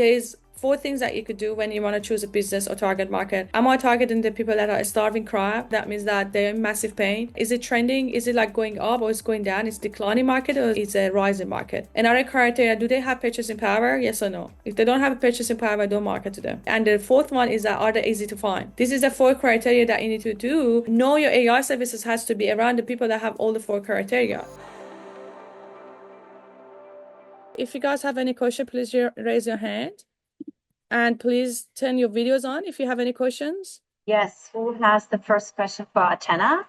there's four things that you could do when you want to choose a business or target market. Am I targeting the people that are starving cry? That means that they're in massive pain. Is it trending? Is it like going up or is it going down? Is it declining market or is it a rising market? Another criteria, do they have purchasing power? Yes or no? If they don't have a purchasing power, don't market to them. And the fourth one is that are they easy to find? This is the four criteria that you need to do. Know your AI services has to be around the people that have all the four criteria. If you guys have any question, please raise your hand. And please turn your videos on if you have any questions. Yes, who has the first question for Atena?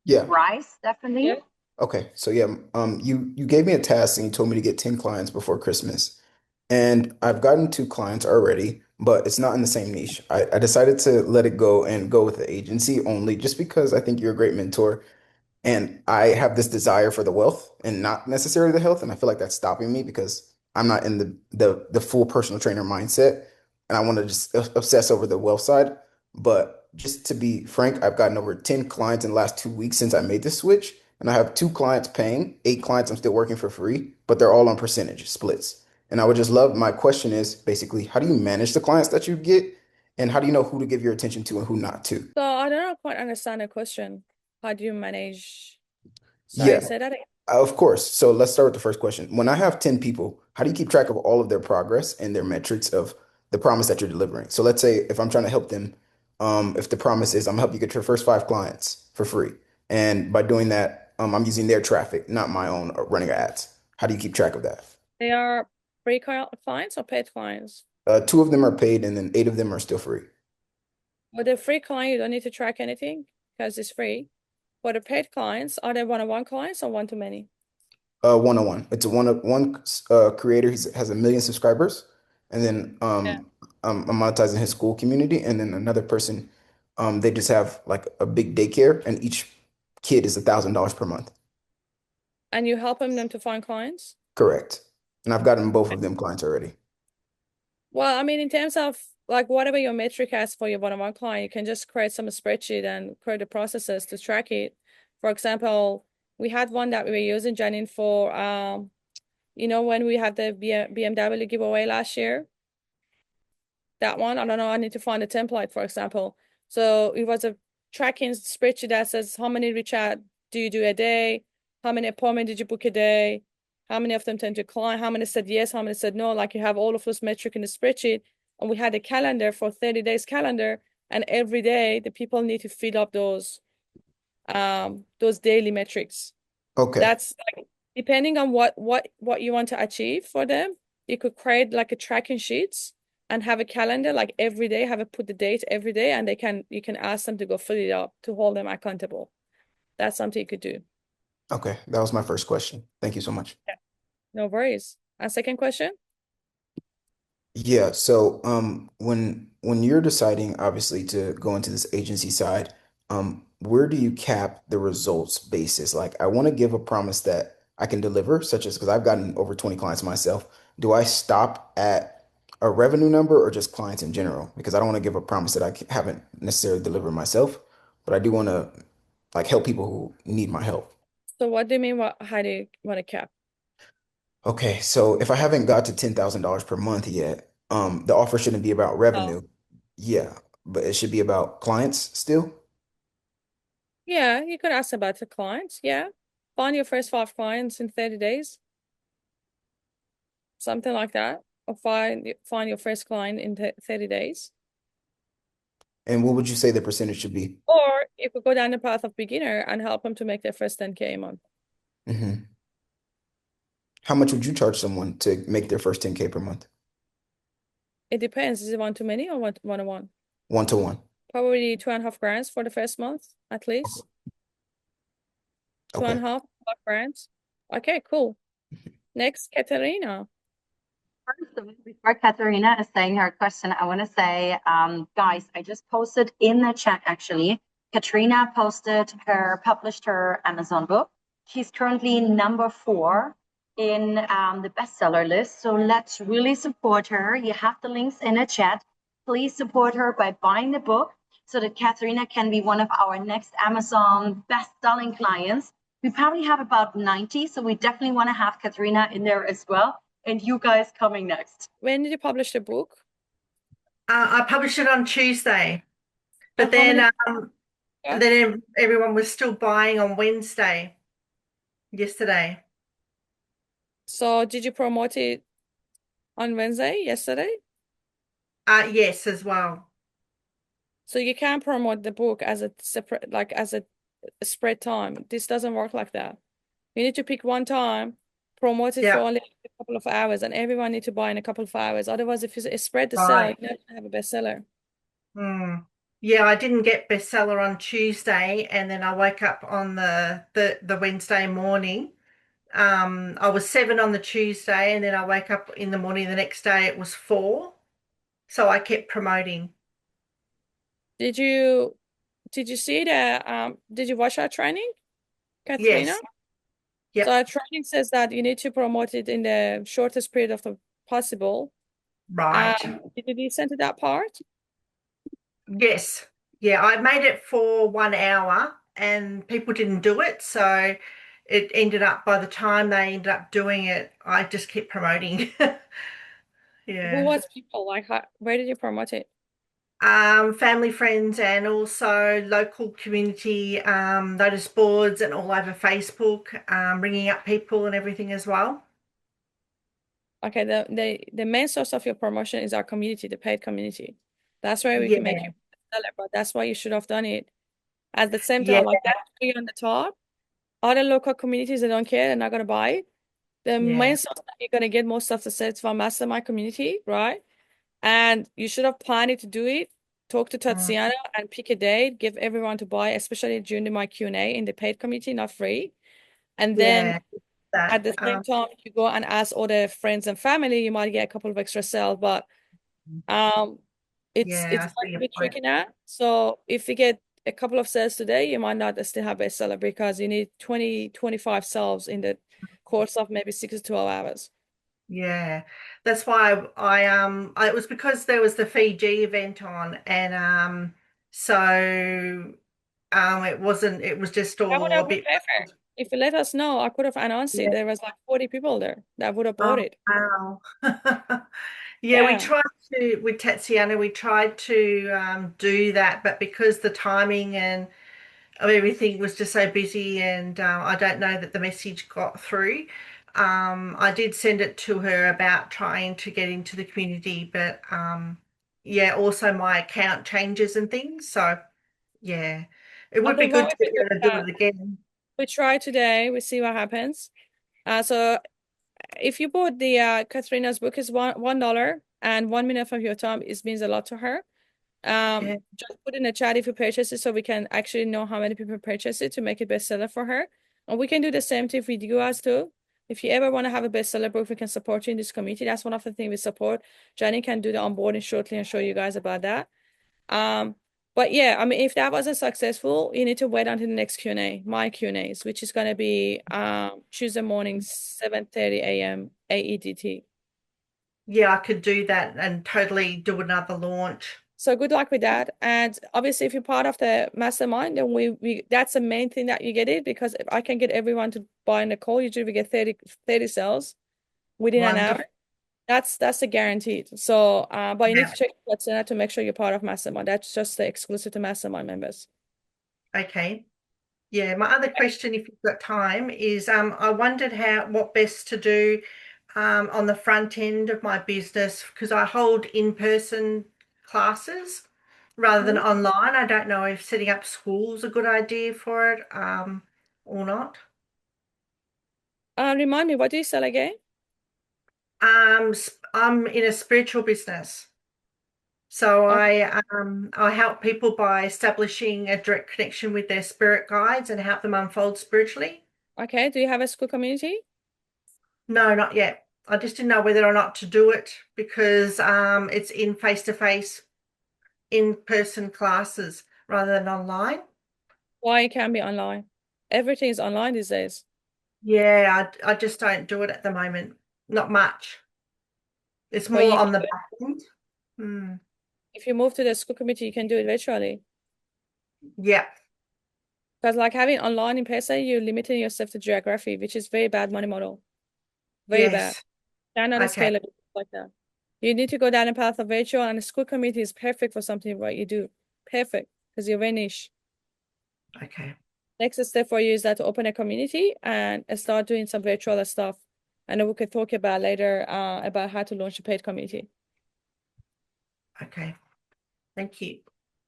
Yeah. Bryce, definitely. Yeah. Okay. So yeah, you gave me a task and you told me to get 10 clients before Christmas. And I've gotten 2 clients already, but it's not in the same niche. I decided to let it go and go with the agency only just because I think you're a great mentor. And I have this desire for the wealth and not necessarily the health. And I feel like that's stopping me because I'm not in the full personal trainer mindset. And I want to just obsess over the wealth side. But just to be frank, I've gotten over 10 clients in the last 2 weeks since I made this switch. And I have 2 clients paying, 8 clients I'm still working for free, but they're all on percentage splits. And I would just love, my question is basically, how do you manage the clients that you get? And how do you know who to give your attention to and who not to? So I don't quite understand the question. How do you manage? Sorry, Yeah. say that again. Of course. So let's start with the first question. When I have 10 people, how do you keep track of all of their progress and their metrics of the promise that you're delivering? So let's say if I'm trying to help them, if the promise is I'm gonna help you get your first 5 clients for free. And by doing that, I'm using their traffic, not my own running ads. How do you keep track of that? They are free clients or paid clients? 2 of them are paid and then 8 of them are still free. With the free client, you don't need to track anything because it's free. For the paid clients, are they one-on-one clients or one-to-many? One-on-one. It's a one creator. He has 1 million subscribers, and then Yeah. I'm monetizing his school community, and then another person, they just have like a big daycare, and each kid is $1,000 per month. And you helping them to find clients? Correct. And I've gotten both of them clients already. Well, I mean, in terms of like whatever your metric has for your one-on-one client, you can just create some spreadsheet and create the processes to track it. For example, we had one that we were using, Janine, for when we had the BMW giveaway last year. That one, I don't know, I need to find a template, for example. So it was a tracking spreadsheet that says how many reach out do you do a day? How many appointments did you book a day? How many of them tend to decline? How many said yes? How many said no? Like you have all of those metrics in the spreadsheet. And we had a calendar for 30 days calendar. And every day the people need to fill up those daily metrics. Okay. That's like depending on what you want to achieve for them, you could create like a tracking sheets and have a calendar like every day, put the date every day, and you can ask them to go fill it up to hold them accountable. That's something you could do. Okay. That was my first question. Thank you so much. Yeah. No worries. A second question? Yeah, so when you're deciding obviously to go into this agency side, where do you cap the results basis? Like I want to give a promise that I can deliver, such as because I've gotten over 20 clients myself. Do I stop at a revenue number or just clients in general? Because I don't want to give a promise that haven't necessarily delivered myself, but I do want to like help people who need my help. So what do you mean? How do you want to cap? Okay, so if I haven't got to $10,000 per month yet, the offer shouldn't be about Oh, revenue. Yeah, but it should be about clients still. yeah, you could ask about the clients. Yeah. Find your first 5 clients in 30 days, something like that. Or find your first client in 30 days. And what would you say the percentage should be? Or you could go down the path of beginner and help them to make their first 10K a month. Hmm. How much would you charge someone to make their first 10K per month? It depends. Is it one-to-many or one-to-one? 1 to 1. Probably 2.5 grand for the first month, at least. Two and Okay. a half, 5 grand. Okay, cool. Next, Katerina. First, before Katerina is saying her question, I want to say, guys, I just posted in the chat actually. Katrina published her Amazon book. She's currently number 4 in the bestseller list. So let's really support her. You have the links in the chat. Please support her by buying the book so that Katerina can be one of our next Amazon best-selling clients. We probably have about 90, so we definitely want to have Katerina in there as well. and you guys coming next. When did you publish the book? I published it on Tuesday, And but how many? Yeah. then everyone was still buying on Wednesday, yesterday. So did you promote it on Wednesday, yesterday? Yes, as well. So you can't promote the book as a separate, like as a spread time. This doesn't work like that. You need to pick one time, promote it for Yeah, only a couple of hours, and everyone need to buy in a couple of hours. Otherwise, if you spread the sale, right. you're not gonna have a bestseller. Hmm. Yeah, I didn't get bestseller on Tuesday, and then I woke up on the Wednesday morning. I was 7 on the Tuesday, and then I wake up in the morning the next day, it was 4. So I kept promoting. Did you did you see the did you watch our training, Katrina? Yes. So Yep. our training says that you need to promote it in the shortest period of the possible. Right. Did you listen to that part? Yes. Yeah, I made it for 1 hour and people didn't do it. So it ended up, by the time they ended up doing it, I just kept promoting. Who Yeah. was people like? Where did you promote it? Family, friends, and also local community notice boards and all over Facebook, ringing up people and everything as well. Okay, the main source of your promotion is our community, the paid community. That's where we can make Yeah. you sell it, but that's why you should have done it at the same Yeah. time. Like that tree on the top, other local communities they don't care, they're not gonna buy it. The main Yeah. source that you're gonna get most of the sales from mastermind community, right? And you should have planned it to do it. Talk to Mm, Tatiana and pick a date, give everyone to buy, especially during my Q&A in the paid community, not free. And then yeah. That. at the same time, if you go and ask all the friends and family, you might get a couple of extra sales, but um it's Yeah, I quite see a your bit point. tricky now. So if you get a couple of sales today, you might not still have bestseller because you need 20-25 sales in the course of maybe 6 to 12 hours. Yeah, that's why it was because there was the Fiji event on, and so it was just That would all have a been bit. perfect. If you let us know, I could have announced it. Yeah. There was like 40 people there that would have bought Oh, it. wow. Yeah, we Yeah. tried to with Tatiana, we tried to do that, but because the timing and of everything was just so busy, and I don't know that the message got through. I did send it to her about trying to get into the community, but yeah, also my account changes and things. So yeah, it would be Nothing wrong good to if you be do able to do that. it again. We try today. We see what happens. So if you bought the Katrina's book is $1 and 1 minute of your time, it means a lot to her. Yeah, Just put in the chat if you purchase it so we can actually know how many people purchase it to make it bestseller for her. And we can do the same thing with you guys too. If you ever want to have a bestseller book, we can support you in this community. That's one of the things we support. Jenny can do the onboarding shortly and show you guys about that. Um, but yeah, I mean, if that wasn't successful, you need to wait until the next Q&A, my Q&As, which is gonna be Tuesday morning, 7:30 a.m. AEDT. yeah, I could do that and totally do another launch. So good luck with that. And obviously, if you're part of the mastermind, then we that's the main thing that you get it because if I can get everyone to buy in the call, usually we get 30 sales within an Wonderful. hour. That's a guaranteed. So but you need Yeah. to check Atena to make sure you're part of mastermind. That's just the exclusive to mastermind members. Okay. Yeah, my other question, if you've got time, is I wondered what best to do on the front end of my business because I hold in-person classes rather than Mhm. online. I don't know if setting up Skool is a good idea for it or not. Remind me, what do you sell again? I'm in a spiritual business. So Okay, I help people by establishing a direct connection with their spirit guides and help them unfold spiritually. okay. Do you have a school community? No, not yet. I just didn't know whether or not to do it because it's in face-to-face, in-person classes rather than online. Why it can be online? Everything is online these days. Yeah, I just don't do it at the moment. Not much. It's But more you on can the do it. back end. Hmm. If you move to the school community, you can do it virtually. Yeah. Because like having online in person, you're limiting yourself to geography, which is very bad money model. Very bad. Yes. Cannot Okay. scale it like that. You need to go down a path of virtual, and the Skool community is perfect for something what you do. Perfect, because you're very niche. Okay. Next step for you is that to open a community and start doing some virtual stuff. And then we could talk about later about how to launch a paid community. Okay. Thank you.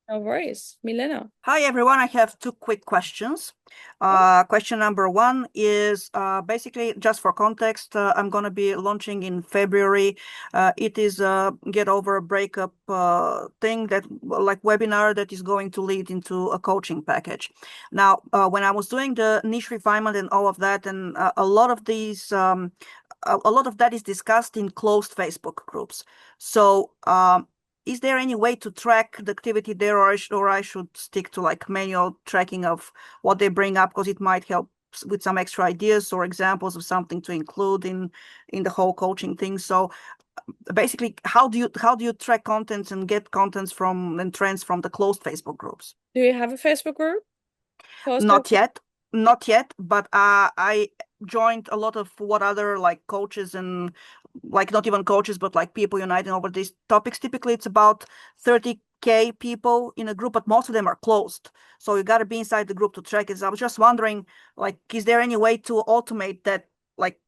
No worries. Milena. Hi, everyone. I have two quick questions. Question number one is basically just for context. I'm going to be launching in February. It is a get over a breakup thing that like webinar that is going to lead into a coaching package. Now, when I was doing the niche refinement and all of that, and a lot of these, a lot of that is discussed in closed Facebook groups. So, is there any way to track the activity there, or I should stick to like manual tracking of what they bring up, because it might help with some extra ideas or examples of something to include in the whole coaching thing. So basically, how do you track contents and get contents from and trends from the closed Facebook groups? Do you have a Facebook group? Not yet, but I joined a lot of what other like coaches and like not even coaches, but like people uniting over these topics. Typically, it's about 30K people in a group, but most of them are closed. So you got to be inside the group to track it. I was just wondering, like, is there any way to automate that, like,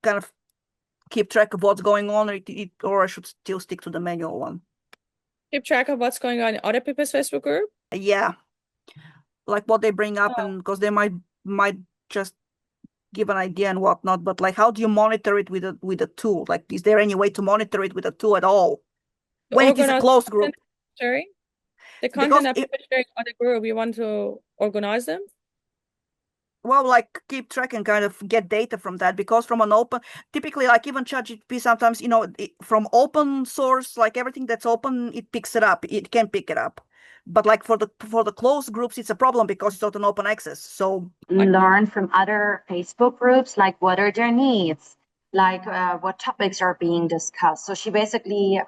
kind of keep track of what's going on, or I should still stick to the manual one? Keep track of what's going on in other people's Facebook group? Yeah, like what they bring up, and because they might just give an idea and whatnot, but like how do you monitor it with a tool? Like, is there any way to monitor it with a tool at all when it is a Organize closed group? sharing. The Because content that people sharing on the group, you want to organize them? well, like keep track and kind of get data from that, because from an open, typically like even ChatGPT sometimes, from open source, like everything that's open, it picks it up. It can pick it up. But like for the closed groups, it's a problem because it's not an open access. So Learn from other Facebook groups, like what are their needs, like what topics are being discussed. So she basically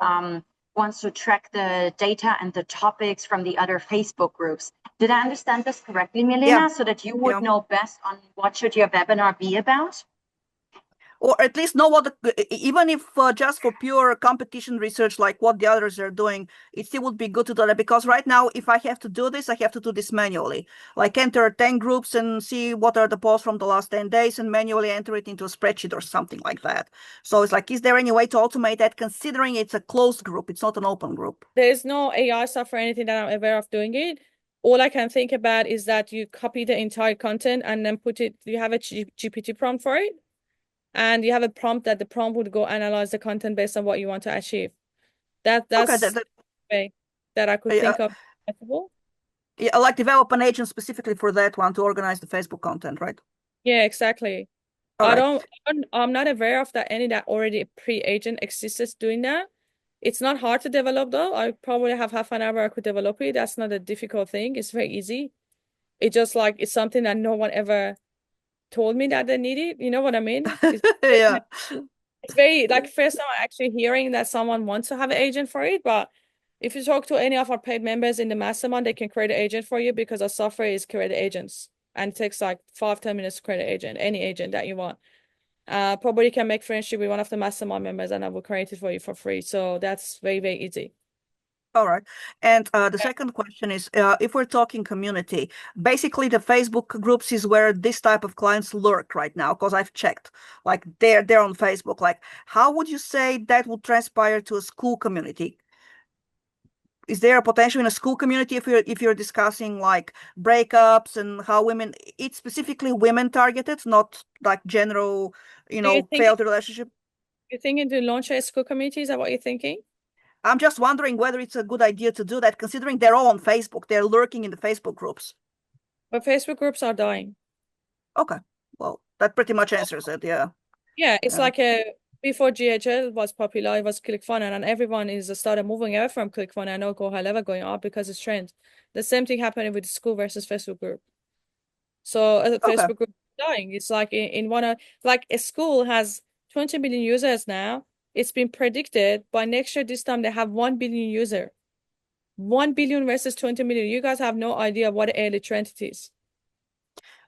wants to track the data and the topics from the other Facebook groups. Did I understand this correctly, Milena? Yeah. So that you would Yeah. know best on what should your webinar be about? Or at least know even if just for pure competition research, like what the others are doing, it still would be good to do that. Because right now, if I have to do this, I have to do this manually. Like enter 10 groups and see what are the posts from the last 10 days and manually enter it into a spreadsheet or something like that. So it's like, is there any way to automate that, considering it's a closed group? It's not an open group. There's no AI stuff or anything that I'm aware of doing it. All I can think about is that you copy the entire content and then you have a GPT prompt for it. And you have a prompt that the prompt would go analyze the content based on what you want to achieve. That's Okay, the way that I could think of possible. yeah, like develop an agent specifically for that one to organize the Facebook content, right? Yeah, exactly. All right. I'm not aware of that any that already pre-agent exists doing that. It's not hard to develop though. I probably have half an hour I could develop it. That's not a difficult thing. It's very easy. It just like it's something that no one ever told me that they needed. You know what I mean? Yeah. It's very like first time I'm actually hearing that someone wants to have an agent for it. But if you talk to any of our paid members in the mastermind, they can create an agent for you because our software is create agents and it takes like 5-10 minutes to create an agent, any agent that you want. Probably can make friendship with one of the mastermind members and I will create it for you for free. So that's very, very easy. All right. And the second question is, if we're talking community, basically the Facebook groups is where this type of clients lurk right now, because I've checked, like they're on Facebook. Like, how would you say that would transpire to a Skool community? Is there a potential in a Skool community if you're discussing like breakups and how women, it's specifically women targeted, not like general, failed relationship? You're thinking to launch a Skool community? Is that what you're thinking? I'm just wondering whether it's a good idea to do that, considering they're all on Facebook. They're lurking in the Facebook groups. But Facebook groups are dying. Okay. Well, that pretty much answers it. Yeah. Yeah, it's like before GHL was popular, it was ClickFunnels, and everyone is started moving away from ClickFunnels and Alcohol level going up because it's trend. The same thing happening with the Skool versus Facebook group. So Facebook group is dying. It's like in one of like a Skool has 20 million users now. It's been predicted by next year this time they have 1 billion user. 1 billion versus 20 million. You guys have no idea what early trend it is.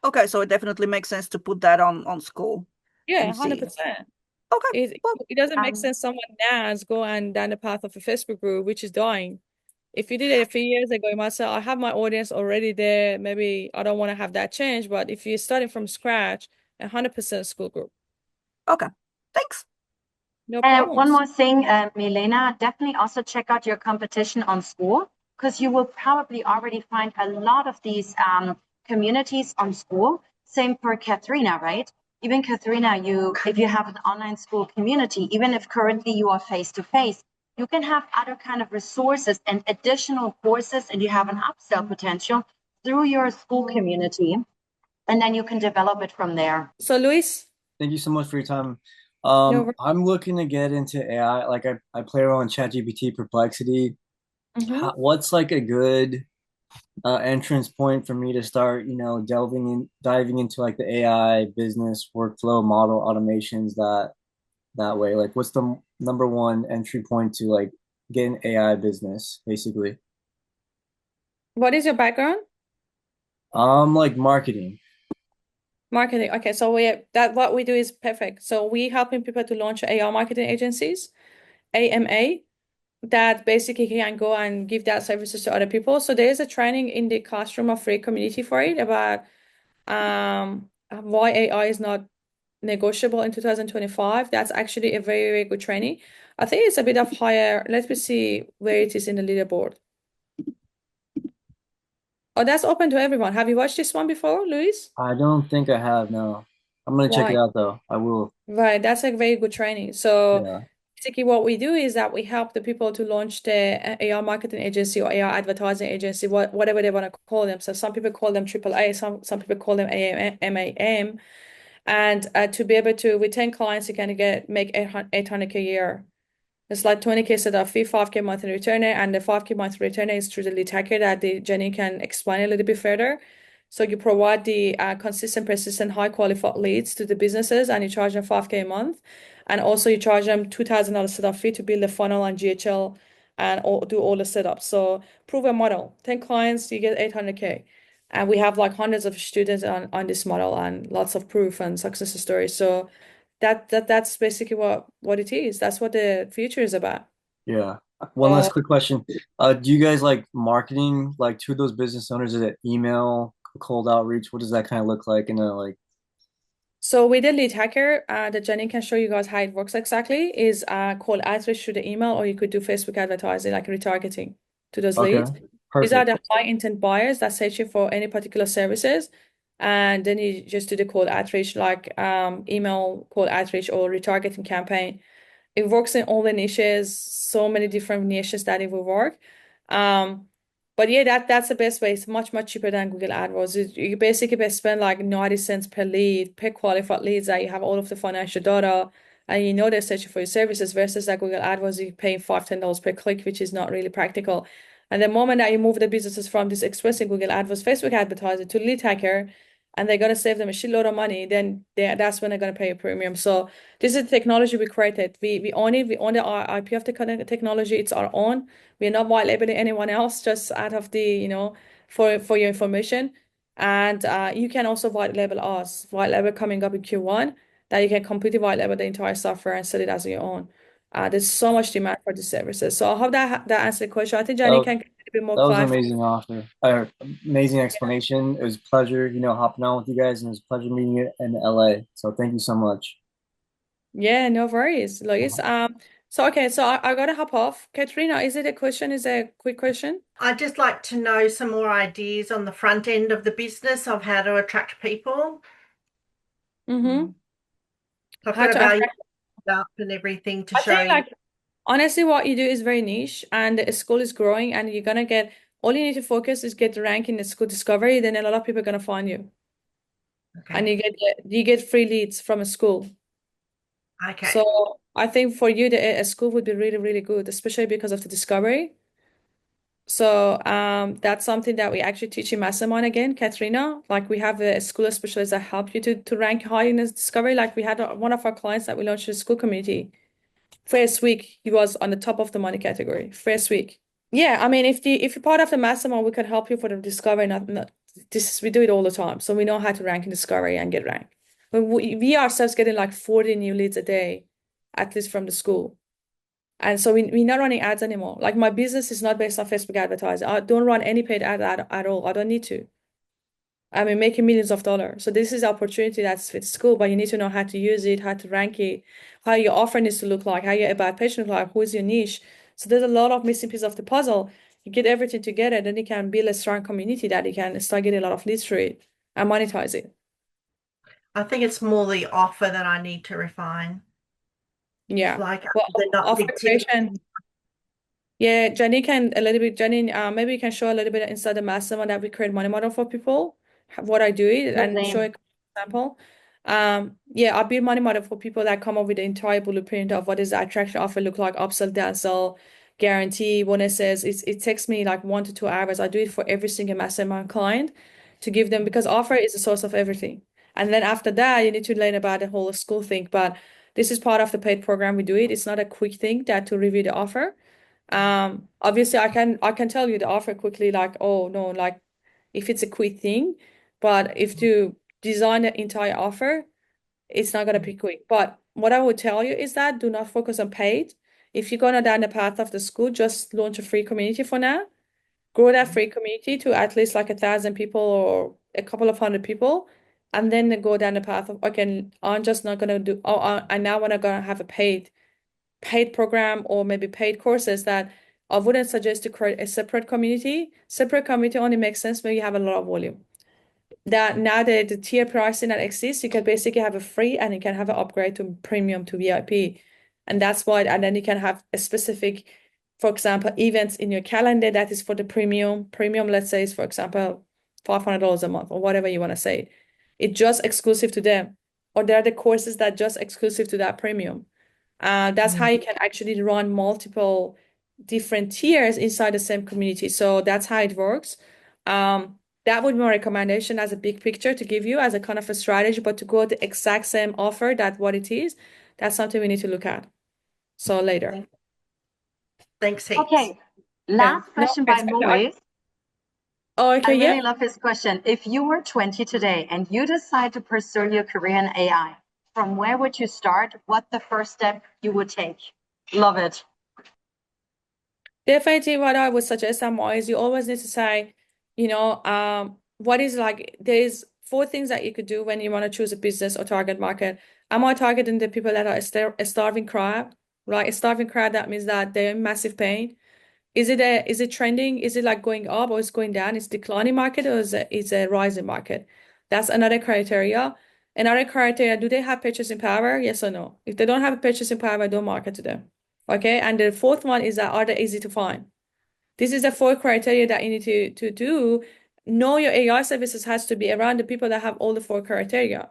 Okay, so it definitely makes sense to put that on Skool. Yeah, and see. 100%. Okay. It Well, it doesn't make Um, sense someone now is going down the path of a Facebook group, which is dying. If you did it a few years ago, you might say, I have my audience already there. Maybe I don't want to have that change. But if you're starting from scratch, 100% school group, okay. Thanks. no One problems. more thing, Milena, definitely also check out your competition on Skool because you will probably already find a lot of these communities on Skool. Same for Katharina, right? Even Katharina, if you have an online school community, even if currently you are face to face, you can have other kind of resources and additional courses, and you have an upsell potential through your school community, and then you can develop it from there. So, Luis, Thank you so much for your time. no. I'm looking to get into AI. Like I play around with ChatGPT Perplexity. Mm-hmm. What's like a good entrance point for me to start, diving into like the AI business workflow model automations that way? Like what's the number one entry point to like get an AI business, basically? What is your background? Like marketing. Marketing. Okay, so what we do is perfect. So we helping people to launch AI marketing agencies, AMA, that basically can go and give that services to other people. So there is a training in the classroom of free community for it about why AI is not negotiable in 2025. That's actually a very, very good training. I think it's a bit of higher. Let me see where it is in the leaderboard. Oh, that's open to everyone. Have you watched this one before, Luis? I don't think I have, no. I'm gonna check it Why? out though. I will. Right, that's a very good training. So Yeah. basically what we do is that we help the people to launch their AI marketing agency or AI advertising agency, whatever they want to call them. So some people call them AAA, some people call them AMAM. And to be able to, with 10 clients, you can make 800K a year. It's like 20K setup fee, 5K monthly returner, and the 5K monthly returner is through the lead hacker that Jenny can explain a little bit further. So you provide the consistent, persistent, high qualified leads to the businesses, and you charge them 5K a month. And also you charge them $2,000 setup fee to build a funnel on GHL and do all the setups. So proven model, 10 clients, you get 800K. And we have like hundreds of students on this model and lots of proof and success stories. So that's basically what it is. That's what the future is about. Yeah. One last So, quick question. Do you guys like marketing like to those business owners? Is it email, cold outreach? What does that kind of look like in a like so with the lead hacker, that Jenny can show you guys how it works exactly is call outreach through the email, or you could do Facebook advertising, like retargeting to those okay, leads. These are perfect. the high intent buyers that searching for any particular services. And then you just do the call outreach, like email call outreach or retargeting campaign. It works in all the niches, so many different niches that it will work. Um, but yeah, that's the best way. It's much, much cheaper than Google AdWords. You basically spend like 90 cents per lead, per qualified leads that you have all of the financial data and you know they're searching for your services versus like Google AdWords, you're paying $5, $10 per click, which is not really practical. And the moment that you move the businesses from this expressing Google AdWords, Facebook advertiser to lead hacker, and they're gonna save them a shitload of money, then that's when they're gonna pay a premium. So this is the technology we created. We own it. We own the IP of the technology. It's our own. We're not white labeling anyone else, just out of for your information. And you can also white label us. White label coming up in Q1 that you can completely white label the entire software and sell it as your own. There's so much demand for the services. So I hope that answered the question. I think Jenny That, can get a bit more that was an clarify. amazing offer. Amazing explanation. It was a pleasure, hopping on with you guys, and it was a pleasure meeting you in LA. So thank you so much. Yeah, no worries, Lois. So okay, so I gotta hop off. Katrina, is it a question? Is it a quick question? I'd just like to know some more ideas on the front end of the business of how to attract people. Mm-hmm. I've How got a to value attract? up and everything to I show think you. like honestly, what you do is very niche, and the school is growing, and you're gonna get all you need to focus is get the rank in the school discovery. Then a lot of people are gonna find you, and Okay. you get free leads from a school. Okay. So I think for you, a school would be really, really good, especially because of the discovery. So that's something that we actually teach in Mastermind again, Katrina. Like we have a school specialist that help you to rank high in this discovery. Like we had one of our clients that we launched a school community. First week, he was on the top of the money category. First week. Yeah, I mean, if you're part of the mastermind, we can help you for the discovery. Not this we do it all the time, so we know how to rank in discovery and get ranked. But we ourselves getting like 40 new leads a day at least from the school. And so we're not running ads anymore. Like my business is not based on Facebook advertising. I don't run any paid ad at all. I don't need to. I mean, making millions of dollars. So this is the opportunity that's with Skool, but you need to know how to use it, how to rank it, how your offer needs to look like, how your about page look like, who's your niche. So there's a lot of missing pieces of the puzzle. You get everything together, then you can build a strong community that you can start getting a lot of leads through it and monetize it. I think it's more the offer that I need to refine. Yeah. Like Well, they're not offer big ticket. creation. Yeah, Jenny can a little bit, Jenny, maybe you can show a little bit inside the mastermind that we create money model for people, what I do it and show Lovely. an example. Yeah, I build money model for people that come up with the entire blueprint of what does the attraction offer look like, upsell, downsell, guarantee, bonuses. It takes me like 1 to 2 hours. I do it for every single mastermind client to give them because offer is the source of everything. And then after that, you need to learn about the whole school thing. But this is part of the paid program we do it. It's not a quick thing that to review the offer. Obviously I can tell you the offer quickly, like, oh no, like if it's a quick thing, but if you design the entire offer, it's not gonna be quick. But what I would tell you is that do not focus on paid. If you're gonna down the path of the school, just launch a free community for now. Grow that free community to at least like 1,000 people or a couple of hundred people, and then go down the path of okay, I'm just not gonna do. Oh, I now wanna gonna have a paid program or maybe paid courses that I wouldn't suggest to create a separate community. Separate community only makes sense when you have a lot of volume. That now the tier pricing that exists, you can basically have a free and you can have an upgrade to premium to VIP. And that's why, and then you can have a specific, for example, events in your calendar that is for the premium. Premium, let's say, is for example, $500 a month or whatever you want to say. It's just exclusive to them. Or there are the courses that just exclusive to that premium. That's how you can actually run multiple different tiers inside the same community. So that's how it works. That would be my recommendation as a big picture to give you as a kind of a strategy, but to go the exact same offer that what it is, that's something we need to look at. So later. Thanks heaps. Okay, Okay. last No, question by Maurice. Oh, I okay, really yeah. love this question. If you were 20 today and you decide to pursue your career in AI, from where would you start? What the first step you would take? Love it. Definitely what I would suggest, Samoa, is you always need to say, what is like, there's 4 things that you could do when you want to choose a business or target market. Am I targeting the people that are a starving crowd, right? A starving crowd, that means that they're in massive pain. Is it trending? Is it like going up or is it going down? Is it declining market or is a rising market? That's another criteria. Another criteria, do they have purchasing power? Yes or no? If they don't have a purchasing power, don't market to them. Okay. And the fourth one is that are they easy to find? This is the 4 criteria that you need to do. Know your AI services has to be around the people that have all the 4 criteria.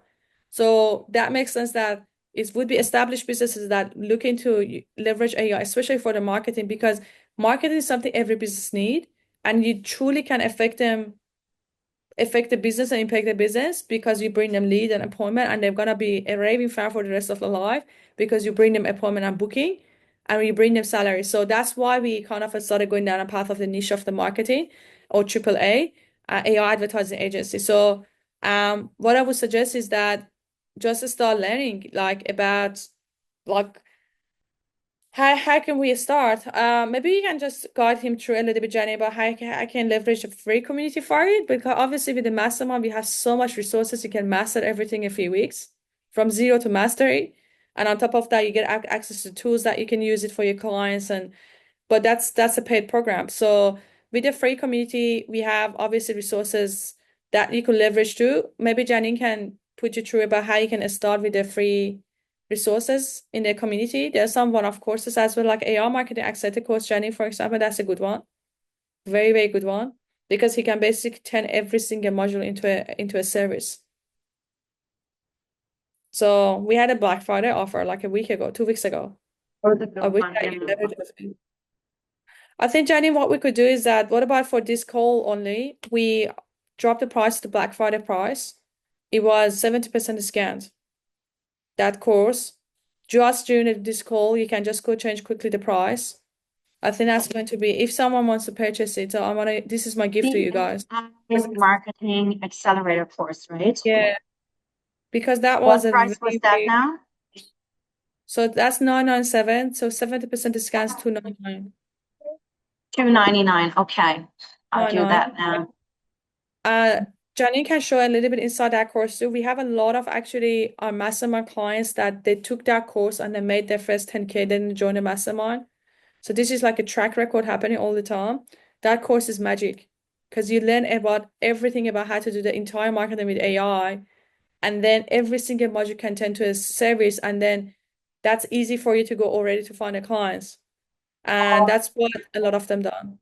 So that makes sense that it would be established businesses that look into leverage AI, especially for the marketing, because marketing is something every business need, and you truly can affect the business and impact the business because you bring them lead and appointment, and they're gonna be a raving fan for the rest of their life because you bring them appointment and booking and you bring them salary. So that's why we kind of started going down a path of the niche of the marketing or AAA, AI advertising agency. So what I would suggest is that just start learning like about like how can we start? Maybe you can just guide him through a little bit, Jenny, about how I can leverage a free community for it. Because obviously with the mastermind, we have so much resources. You can master everything in 3 weeks from zero to mastery. And on top of that, you get access to tools that you can use it for your clients. But that's a paid program. So with the free community, we have obviously resources that you can leverage too. Maybe Janine can put you through about how you can start with the free resources in the community. There's some one-off courses as well, like AI marketing accelerator course, Jenny, for example. That's a good one. Very, very good one. Because he can basically turn every single module into a service. So we had a Black Friday offer like a week ago, 2 weeks ago. I wish that you leveraged it. I think, Jenny, what we could do is that, what about for this call only? We dropped the price to the Black Friday price. It was 70% discount. That course, just during this call, you can just go change quickly the price. I think that's going to be, if someone wants to purchase it, so this is my gift to you guys. Marketing accelerator course, right? Yeah, because that was What a price was very, that very, now? So that's 997. So 70% discount is 299. 299. Okay. I'll do 99. that now. Janine can show a little bit inside that course too. We have a lot of actually our mastermind clients that they took that course and they made their first 10K, then joined the mastermind. So this is like a track record happening all the time. That course is magic because you learn about everything about how to do the entire marketing with AI, and then every single module can turn to a service, and then that's easy for you to go already to find the clients. And that's what a lot of them done.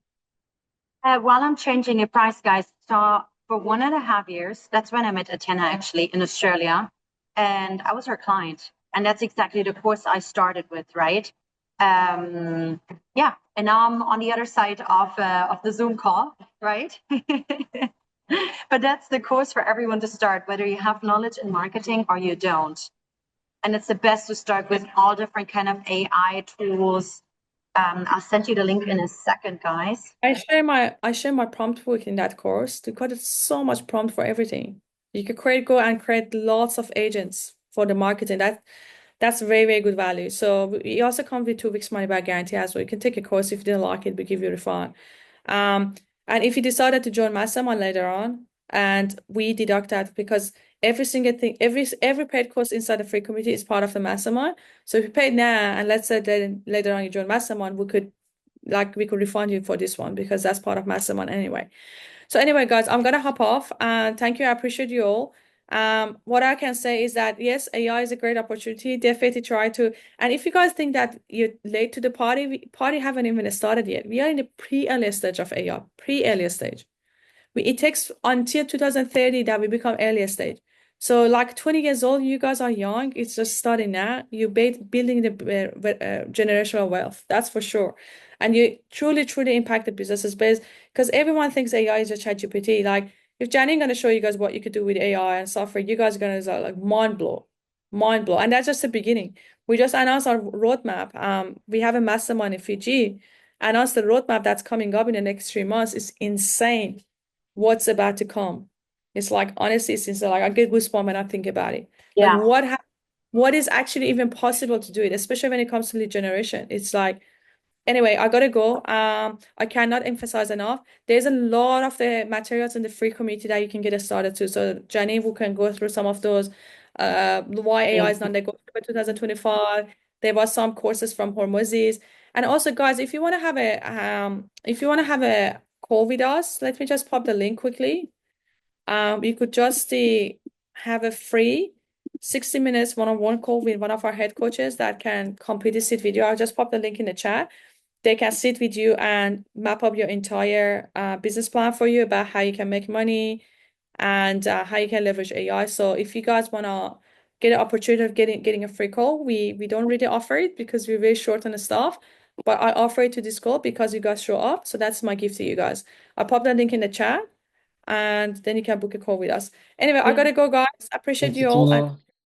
While I'm changing your price, guys, so for 1.5 years, that's when I met Atena actually in Australia, and I was her client, and that's exactly the course I started with, right? Yeah, and now I'm on the other side of the Zoom call, right? But that's the course for everyone to start, whether you have knowledge in marketing or you don't. And it's the best to start with all different kind of AI tools. I'll send you the link in a second, guys. I share my prompt book in that course because it's so much prompt for everything. You could go and create lots of agents for the marketing. That's very, very good value. So it also comes with 2 weeks money back guarantee as well. You can take a course if you didn't like it, we give you a refund. And if you decided to join Mastermind later on, and we deduct that because every single thing, every paid course inside the free community is part of the Mastermind. So if you paid now, and let's say then later on you join Mastermind, we could refund you for this one because that's part of Mastermind anyway. So anyway, guys, I'm gonna hop off and thank you. I appreciate you all. What I can say is that yes, AI is a great opportunity. Definitely try to. And if you guys think that you're late to the party, party haven't even started yet. We are in the pre-early stage of AI, pre-early stage. It takes until 2030 that we become earlier stage. So like 20 years old, you guys are young. It's just starting now. You're building the generational wealth. That's for sure. And you truly, truly impact the businesses based because everyone thinks AI is a ChatGPT. Like if Janine gonna show you guys what you could do with AI and software, you guys are gonna like mind blow. And that's just the beginning. We just announced our roadmap. We have a mastermind in Fiji. Announced the roadmap that's coming up in the next 3 months. Is insane what's about to come. It's like honestly, since like I get goosebumps when I think about it. Like Yeah. what is actually even possible to do it, especially when it comes to lead generation. It's like anyway, I gotta go. I cannot emphasize enough. There's a lot of the materials in the free community that you can get started to. So Jenny, we can go through some of those. Why AI is not negotiable by 2025. There was some courses from Hormozis. And also, guys, if you want to have a call with us, let me just pop the link quickly. You could just have a free 60 minutes one-on-one call with one of our head coaches that can complete this video. I'll just pop the link in the chat. They can sit with you and map up your entire business plan for you about how you can make money and how you can leverage AI. So if you guys want to get an opportunity of getting a free call, we don't really offer it because we're very short on the staff, but I offer it to this call because you guys show up. So that's my gift to you guys. I'll pop the link in the chat and then you can book a call with us. Anyway, I gotta go, guys. I appreciate Thank you, you all. And Tina.